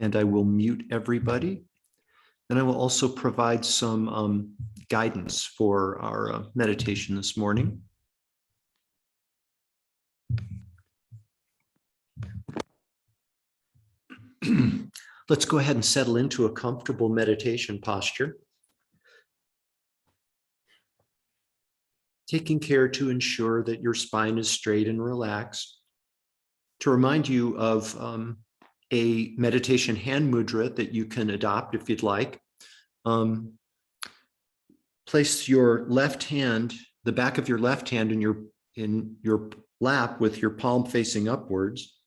and I will mute everybody. And I will also provide some guidance for our meditation this morning. Let's go ahead and settle into a comfortable meditation posture. Taking care to ensure that your spine is straight and relaxed. To remind you of a meditation hand mudra that you can adopt if you'd like. Place your left hand, the back of your left hand in your lap with your palm facing upwards.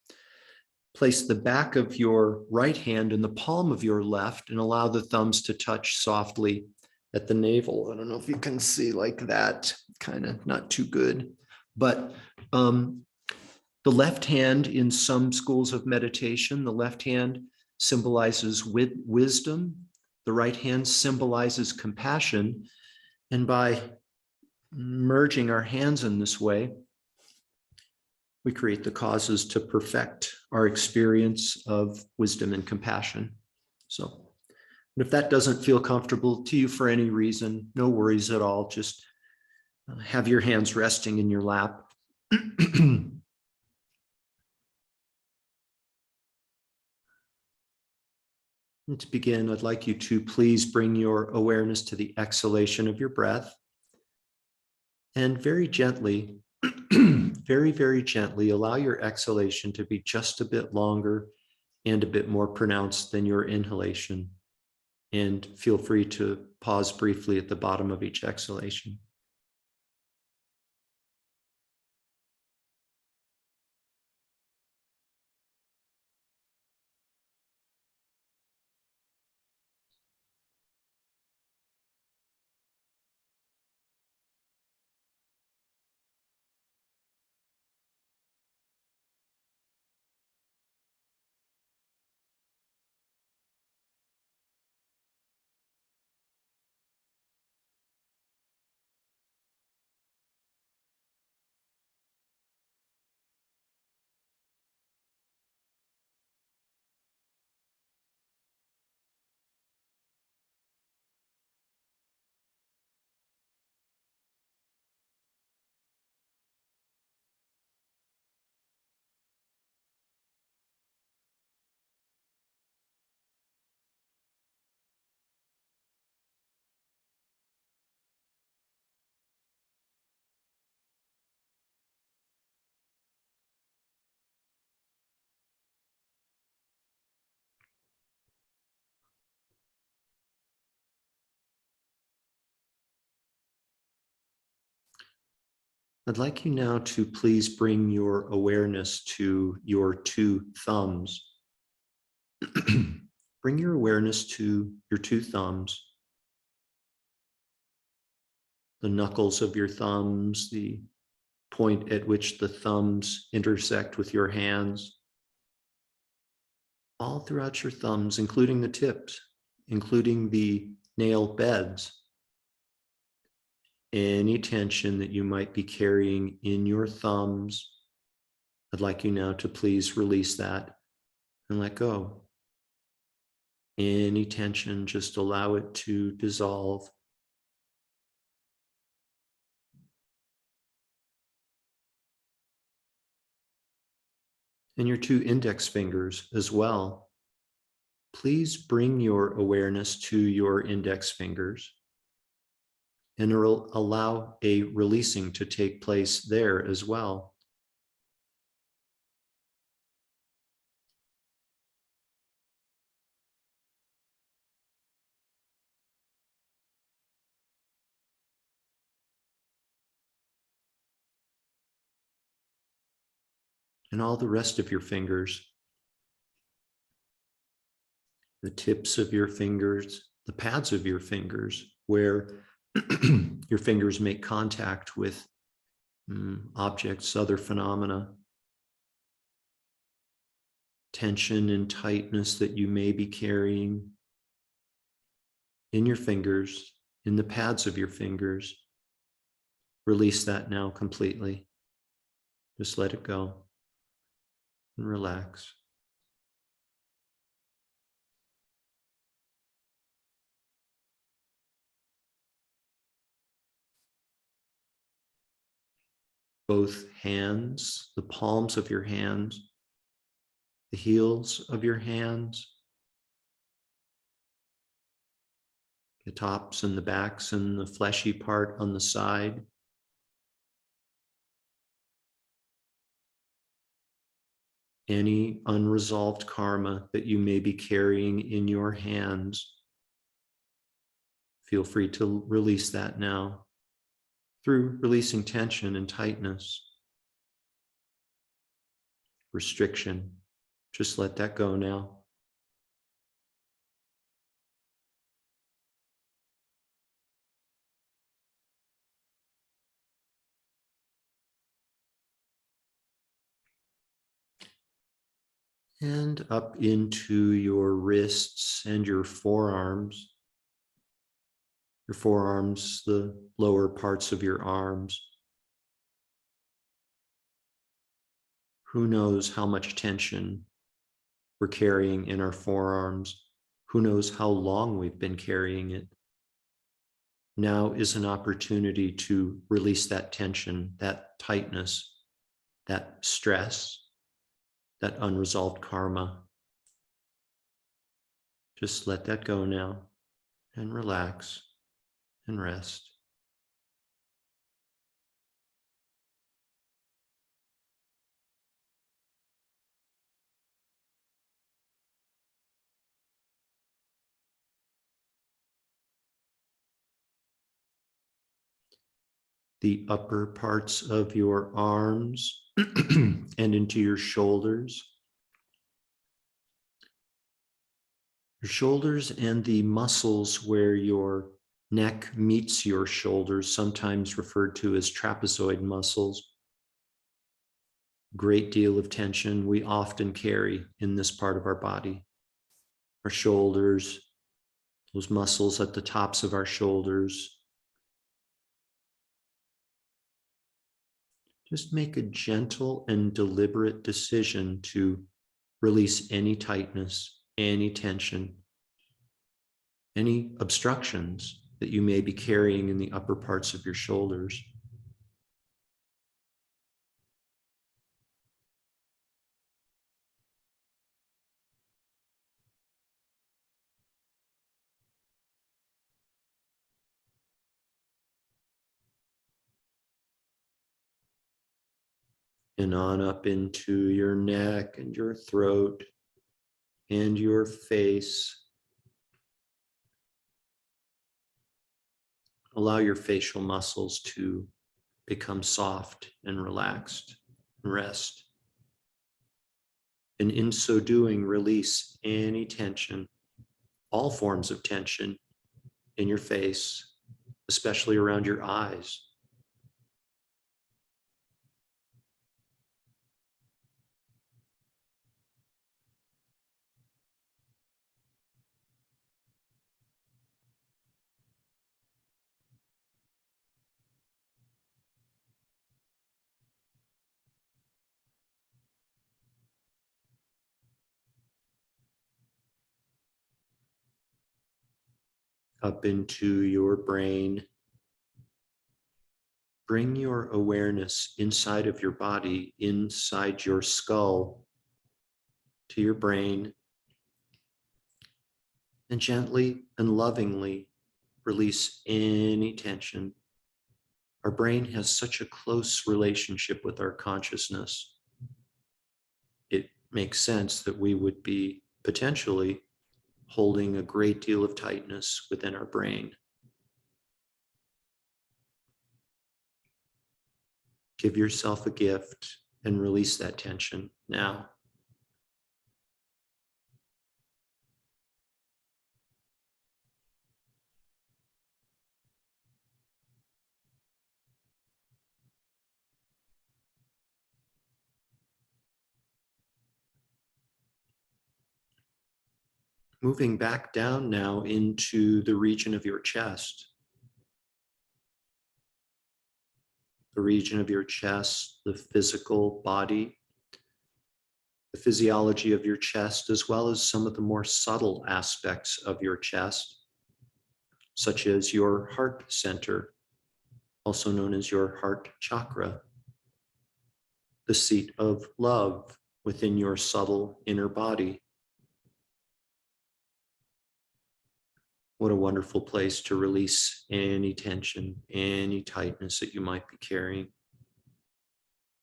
Place the back of your right hand in the palm of your left and allow the thumbs to touch softly at the navel. I don't know if you can see like that, kind of not too good, but the left hand in some schools of meditation, the left hand symbolizes wisdom, the right hand symbolizes compassion, and by merging our hands in this way, we create the causes to perfect our experience of wisdom and compassion. So, if that doesn't feel comfortable to you for any reason, no worries at all. Just have your hands resting in your lap. And to begin, I'd like you to please bring your awareness to the exhalation of your breath. And very gently, very, very gently, allow your exhalation to be just a bit longer and a bit more pronounced than your inhalation. And feel free to pause briefly at the bottom of each exhalation. I'd like you now to please bring your awareness to your two thumbs. Bring your awareness to your two thumbs, the knuckles of your thumbs, the point at which the thumbs intersect with your hands, all throughout your thumbs, including the tips, including the nail beds. Any tension that you might be carrying in your thumbs, I'd like you now to please release that and let go. Any tension, just allow it to dissolve. And your two index fingers as well. Please bring your awareness to your index fingers and allow a releasing to take place there as well. And all the rest of your fingers, the tips of your fingers, the pads of your fingers, where your fingers make contact with objects, other phenomena, tension and tightness that you may be carrying in your fingers, in the pads of your fingers. Release that now completely. Just let it go and relax. both hands, the palms of your hands, the heels of your hands, the tops and the backs and the fleshy part on the side. Any unresolved karma that you may be carrying in your hands, feel free to release that now through releasing tension and tightness, restriction. Just let that go now. And up into your wrists and your forearms. Your forearms, the lower parts of your arms. Who knows how much tension we're carrying in our forearms? Who knows how long we've been carrying it? Now is an opportunity to release that tension, that tightness, that stress, that unresolved karma. Just let that go now and relax and rest. The upper parts of your arms and into your shoulders. Your shoulders and the muscles where your neck meets your shoulders, sometimes referred to as trapezoid muscles. Great deal of tension we often carry in this part of our body. Our shoulders, those muscles at the tops of our shoulders. Just make a gentle and deliberate decision to release any tightness, any tension, any obstructions that you may be carrying in the upper parts of your shoulders. And on up into your neck and your throat and your face. Allow your facial muscles to become soft and relaxed and rest. And in so doing, release any tension, all forms of tension in your face, especially around your eyes. Up into your brain. Bring your awareness inside of your body, inside your skull, to your brain, and gently and lovingly release any tension. Our brain has such a close relationship with our consciousness. It makes sense that we would be potentially holding a great deal of tightness within our brain. Give yourself a gift and release that tension now. Moving back down now into the region of your chest. The region of your chest, the physical body, the physiology of your chest, as well as some of the more subtle aspects of your chest, such as your heart center, also known as your heart chakra. the seat of love within your subtle inner body. What a wonderful place to release any tension, any tightness that you might be carrying.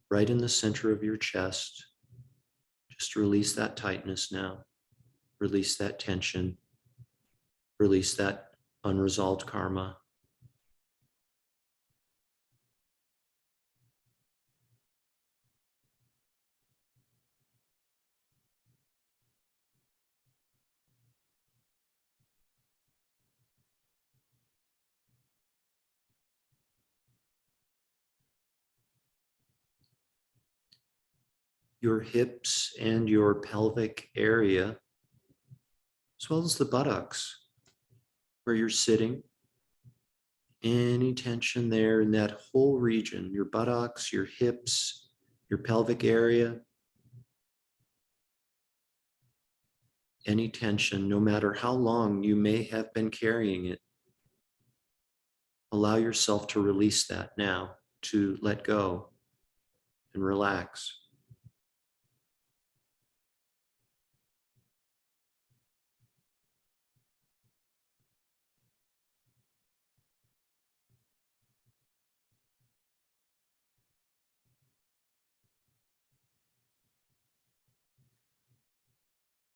Right in the center of your chest. Just release that tightness now. Release that tension. Release that unresolved karma. Your hips and your pelvic area, as well as the buttocks, where you're sitting. Any tension there in that whole region, your buttocks, your hips, your pelvic area, any tension, no matter how long you may have been carrying it, allow yourself to release that now, to let go and relax.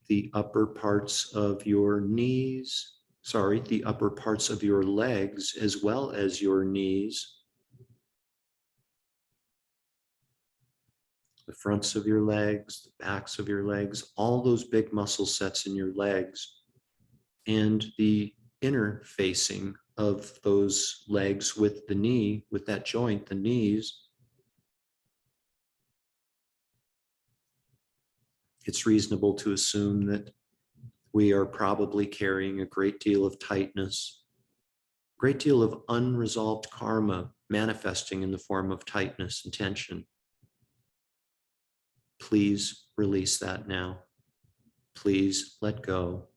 The upper parts of your the upper parts of your legs, as well as your knees, the fronts of your legs, the backs of your legs, all those big muscle sets in your legs, and the inner facing of those legs with the knee, with that joint, the knees. It's reasonable to assume that we are probably carrying a great deal of tightness, a great deal of unresolved karma manifesting in the form of tightness and tension. Please release that now. Please let go.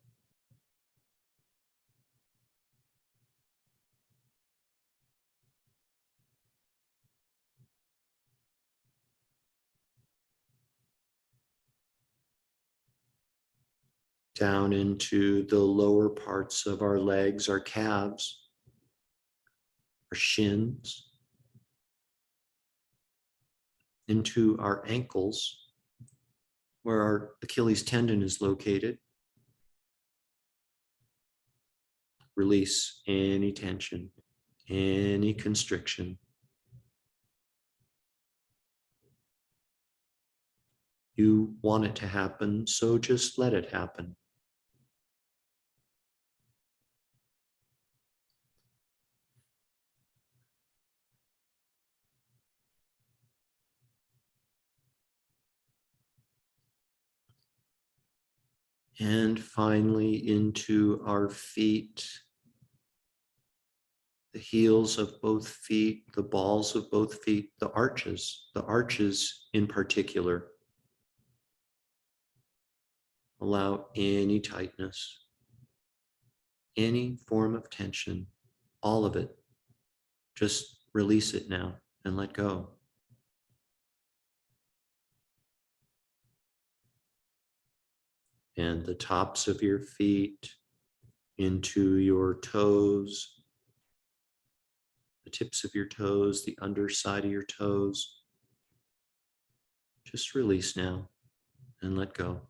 Down into the lower parts of our legs, our calves, our shins, into our ankles, where our Achilles tendon is located. Release any tension, any constriction. You want it to happen, so just let it happen. And finally into our feet, the heels of both feet, the balls of both feet, the arches in particular. Allow any tightness, any form of tension, all of it. Just release it now and let go. And the tops of your feet into your toes, the tips of your toes, the underside of your toes. Just release now and let go.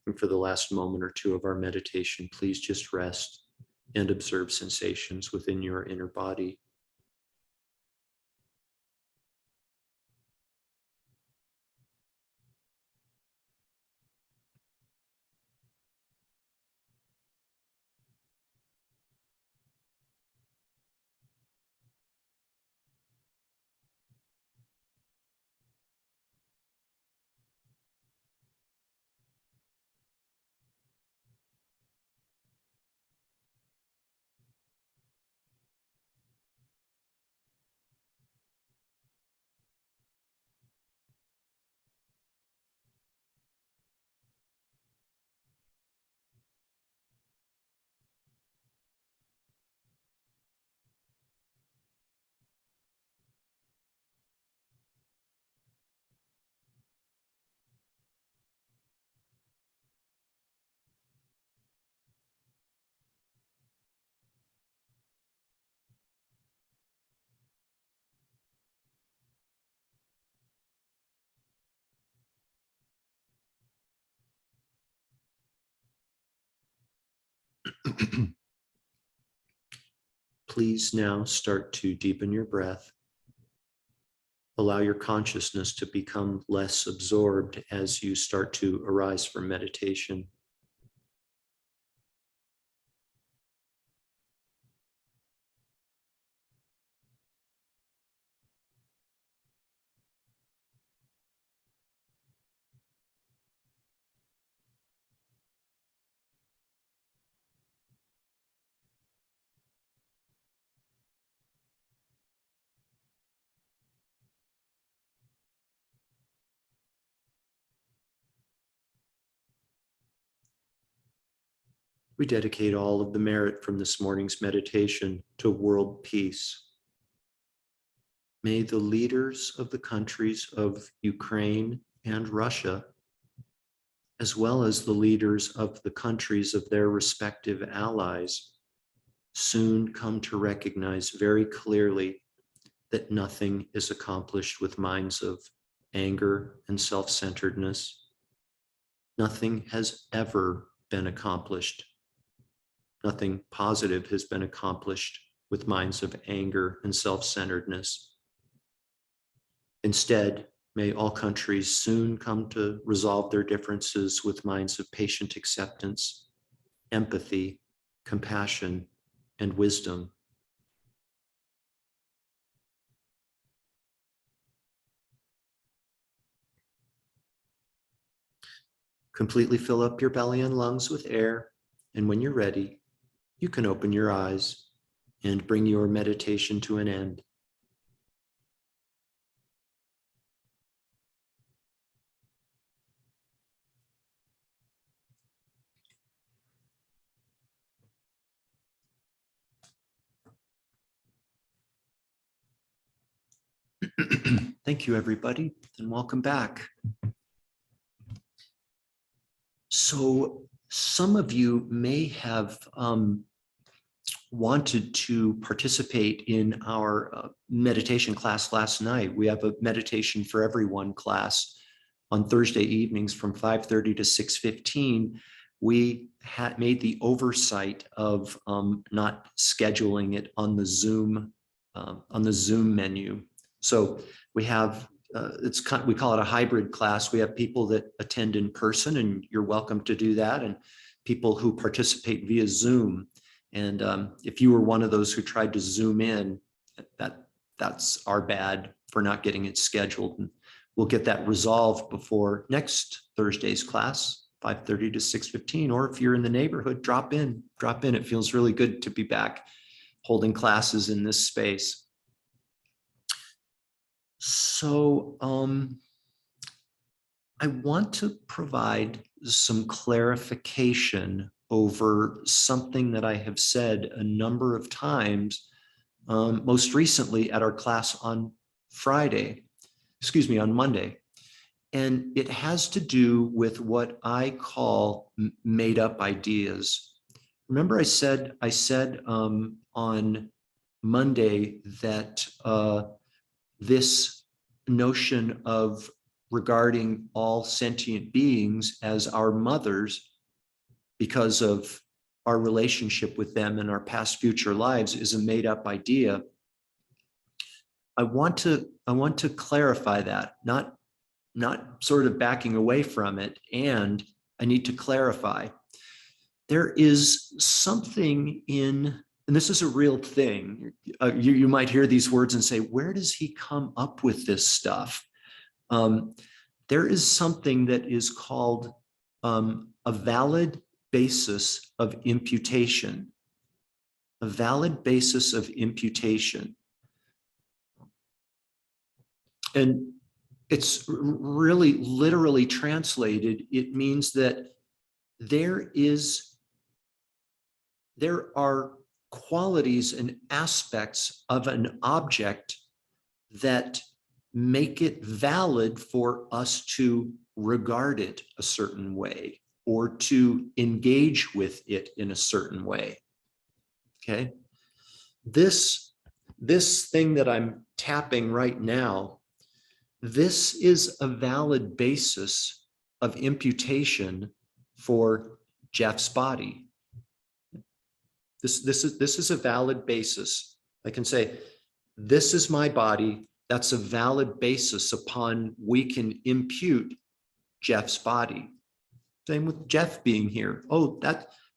And for the last moment or two of our meditation, please just rest and observe sensations within your inner body. Please now start to deepen your breath. Allow your consciousness to become less absorbed as you start to arise from meditation. We dedicate all of the merit from this morning's meditation to world peace. May the leaders of the countries of Ukraine and Russia, as well as the leaders of the countries of their respective allies, soon come to recognize very clearly that nothing is accomplished with minds of anger and self-centeredness. Nothing has ever been accomplished. Nothing positive has been accomplished with minds of anger and self-centeredness. Instead, may all countries soon come to resolve their differences with minds of patient acceptance, empathy, compassion, and wisdom. Completely fill up your belly and lungs with air, and when you're ready, you can open your eyes and bring your meditation to an end. Thank you, everybody, and welcome back. So some of you may have wanted to participate in our meditation class last night. We have a meditation for everyone class on Thursday evenings from 5:30 to 6:15. We had made the oversight of not scheduling it on the Zoom menu. So we have we call it a hybrid class. We have people that attend in person, and you're welcome to do that, and people who participate via Zoom. And if you were one of those who tried to Zoom in, that's our bad for not getting it scheduled. And we'll get that resolved before next Thursday's class, 5:30 to 6:15. Or if you're in the neighborhood, drop in. It feels really good to be back holding classes in this space. So I want to provide some clarification over something that I have said a number of times, most recently at our class on Monday. And it has to do with what I call made up ideas. Remember I said on Monday that this notion of regarding all sentient beings as our mothers because of our relationship with them in our past future lives is a made up idea. I want to clarify that, not sort of backing away from it. And I need to clarify, there is something in, and this is a real thing. You might hear these words and say, where does he come up with this stuff? There is something that is called a valid basis of imputation. A valid basis of imputation. And it's really literally translated, it means that there are qualities and aspects of an object that make it valid for us to regard it a certain way or to engage with it in a certain way. Okay. This thing that I'm tapping right now, this is a valid basis of imputation for Jeff's body. This is a valid basis. I can say, this is my body. That's a valid basis upon we can impute Jeff's body. Same with Jeff being here. Oh,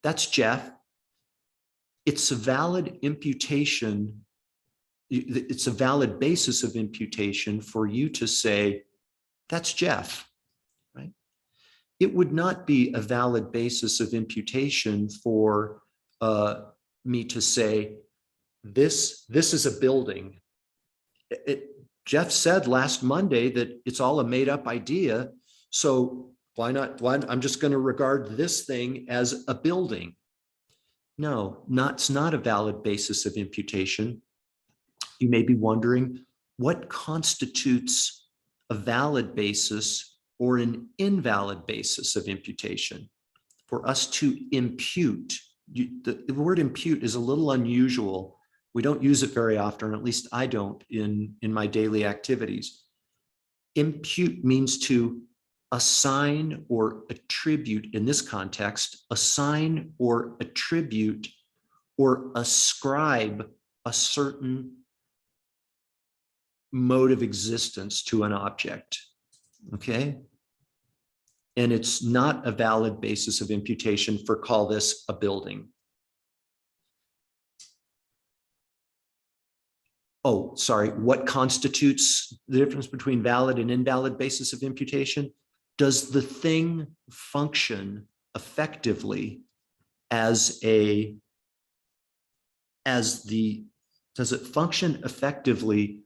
that's Jeff. It's a valid imputation. It's a valid basis of imputation for you to say, that's Jeff, right? It would not be a valid basis of imputation for me to say, this is a building. Jeff said last Monday that it's all a made up idea. So why not? I'm just going to regard this thing as a building. No, it's not a valid basis of imputation. You may be wondering, what constitutes a valid basis or an invalid basis of imputation? For us to impute, the word impute is a little unusual. We don't use it very often, or at least I don't in my daily activities. Impute means to assign or attribute, in this context, assign or attribute or ascribe a certain mode of existence to an object, okay? And it's not a valid basis of imputation for call this a building. Oh, sorry, what constitutes the difference between valid and invalid basis of imputation? Does the thing function effectively does it function effectively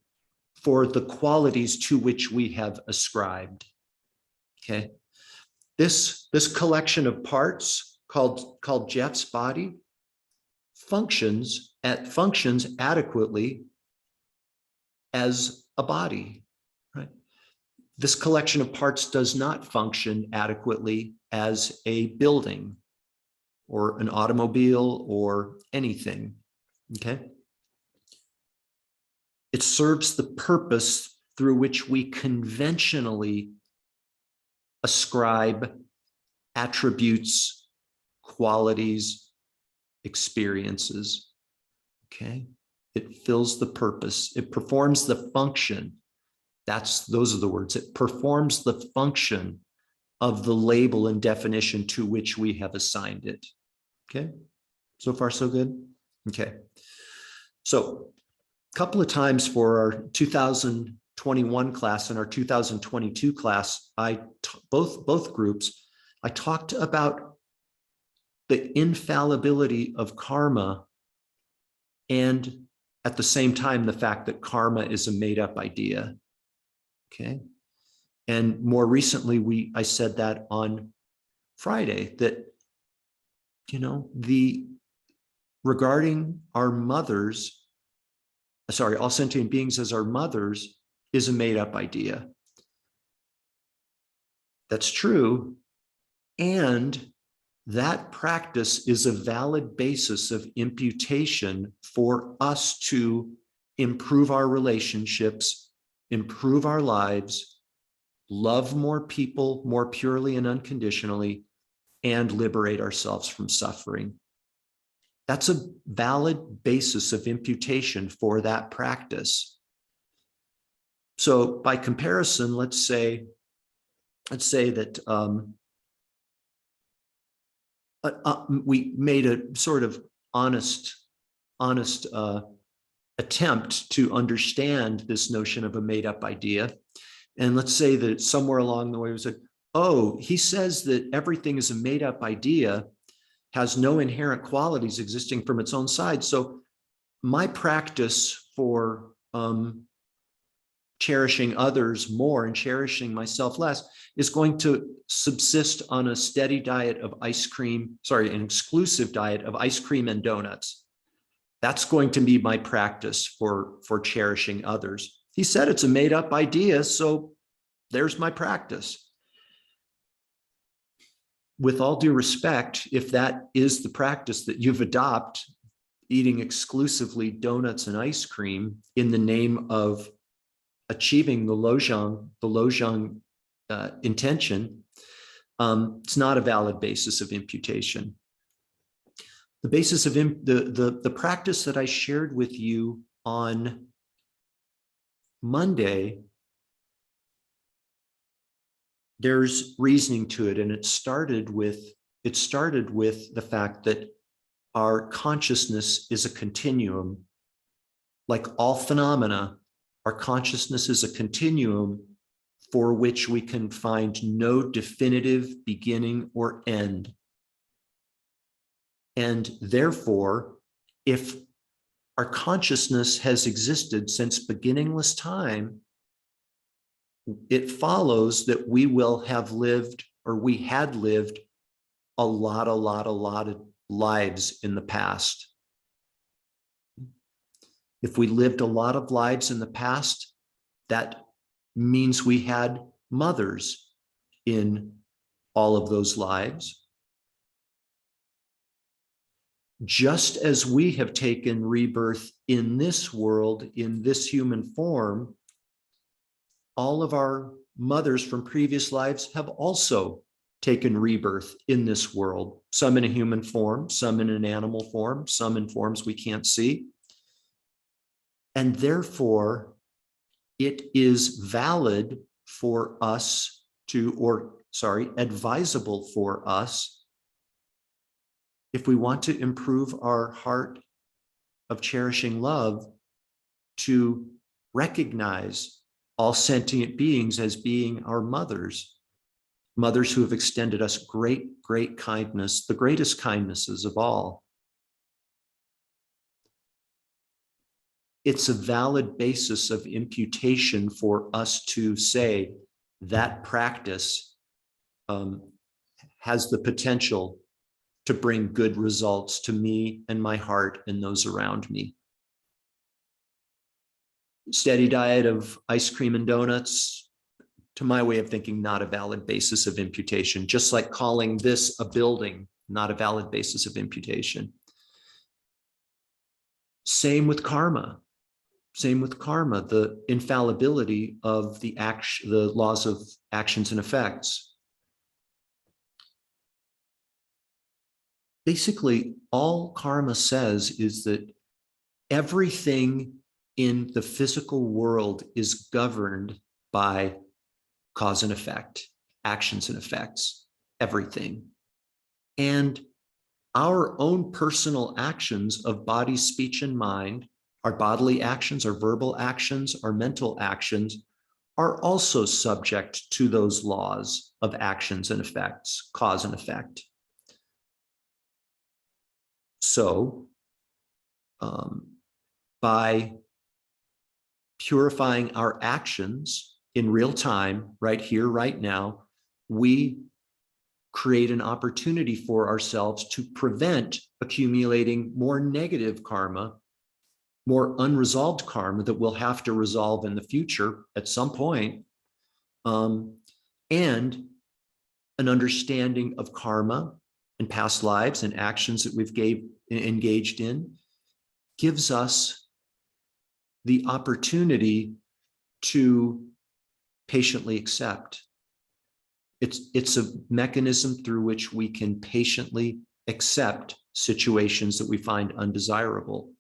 for the qualities to which we have ascribed? Okay. This collection of parts called Jeff's body functions adequately as a body, right? This collection of parts does not function adequately as a building or an automobile or anything, okay? It serves the purpose through which we conventionally ascribe attributes, qualities, experiences, okay? It fills the purpose. It performs the function. Those are the words. It performs the function of the label and definition to which we have assigned it. Okay. So far, so good. Okay. So a couple of times for our 2021 class and our 2022 class, both groups, I talked about the infallibility of karma, and at the same time, the fact that karma is a made-up idea. Okay. And more recently, I said that on Friday, that, regarding our mothers, all sentient beings as our mothers, is a made-up idea. That's true. And that practice is a valid basis of imputation for us to improve our relationships, improve our lives, love more people more purely and unconditionally, and liberate ourselves from suffering. That's a valid basis of imputation for that practice. So by comparison, let's say that we made a sort of honest attempt to understand this notion of a made-up idea. And let's say that somewhere along the way we said, oh, he says that everything is a made-up idea, has no inherent qualities existing from its own side. So my practice for cherishing others more and cherishing myself less is going to subsist on a steady diet of an exclusive diet of ice cream and donuts. That's going to be my practice for cherishing others. He said it's a made-up idea, so there's my practice. With all due respect, if that is the practice that you've adopted, eating exclusively donuts and ice cream in the name of achieving the Lojong intention, it's not a valid basis of imputation. The basis of the practice that I shared with you on Monday, there's reasoning to it, and it started with the fact that our consciousness is a continuum. Like all phenomena, our consciousness is a continuum for which we can find no definitive beginning or end. And therefore, if our consciousness has existed since beginningless time, it follows that we will have lived, or we had lived, a lot of lives in the past. If we lived a lot of lives in the past, that means we had mothers in all of those lives. Just as we have taken rebirth in this world, in this human form, all of our mothers from previous lives have also taken rebirth in this world, some in a human form, some in an animal form, some in forms we can't see. And therefore, it is valid for us advisable for us, if we want to improve our heart of cherishing love, to recognize all sentient beings as being our mothers who have extended us great, great kindness, the greatest kindnesses of all. It's a valid basis of imputation for us to say that practice has the potential to bring good results to me and my heart and those around me. Steady diet of ice cream and donuts, to my way of thinking, not a valid basis of imputation, just like calling this a building, not a valid basis of imputation. Same with karma. Same with karma, the infallibility of the laws of actions and effects. Basically, all karma says is that everything in the physical world is governed by cause and effect, actions and effects, everything. And our own personal actions of body, speech, and mind, our bodily actions, our verbal actions, our mental actions, are also subject to those laws of actions and effects, cause and effect. So, by purifying our actions in real time, right here, right now, we create an opportunity for ourselves to prevent accumulating more negative karma, more unresolved karma that we'll have to resolve in the future at some point, and an understanding of karma and past lives and actions that we've engaged in gives us the opportunity to patiently accept. It's a mechanism through which we can patiently accept situations that we find undesirable.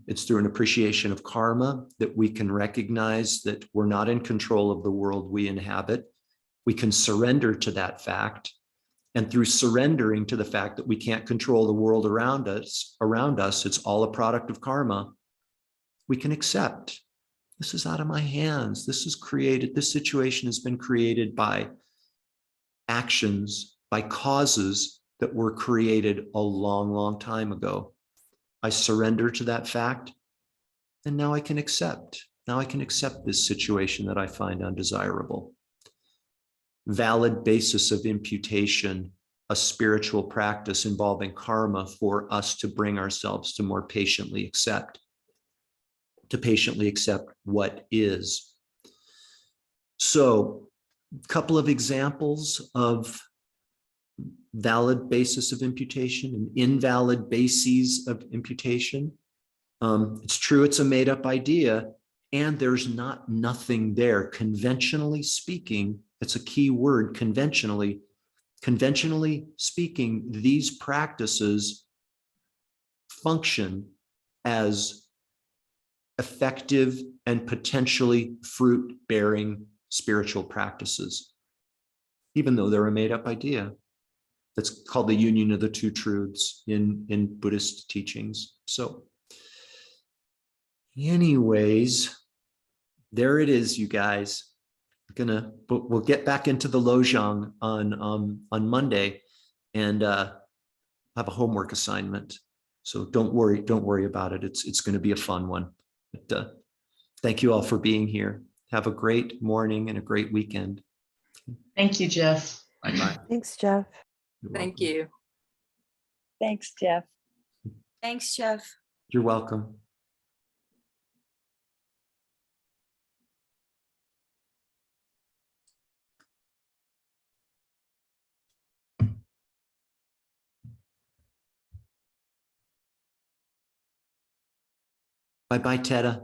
It's through an appreciation of karma that we can recognize that we're not in control of the world we inhabit. We can surrender to that fact. And through surrendering to the fact that we can't control the world around us, it's all a product of karma, we can accept. This is out of my hands. This situation has been created by actions, by causes that were created a long, long time ago. I surrender to that fact, and now I can accept. Now I can accept this situation that I find undesirable. Valid basis of imputation, a spiritual practice involving karma for us to bring ourselves to more patiently accept what is. So, a couple of examples of valid basis of imputation and invalid bases of imputation. It's true, it's a made-up idea, and there's nothing there. Conventionally speaking, it's a key word, conventionally. conventionally speaking, these practices function as effective and potentially fruit-bearing spiritual practices, even though they're a made-up idea. That's called the union of the two truths in Buddhist teachings. So anyways, there it is, you guys. We'll get back into the Lojong on Monday and have a homework assignment. So don't worry about it. It's going to be a fun one. But thank you all for being here. Have a great morning and a great weekend. Thank you, Jeff. Bye-bye. Thanks, Jeff. Thank you. Thanks, Jeff. Thanks, Jeff. You're welcome. Bye-bye, Teta.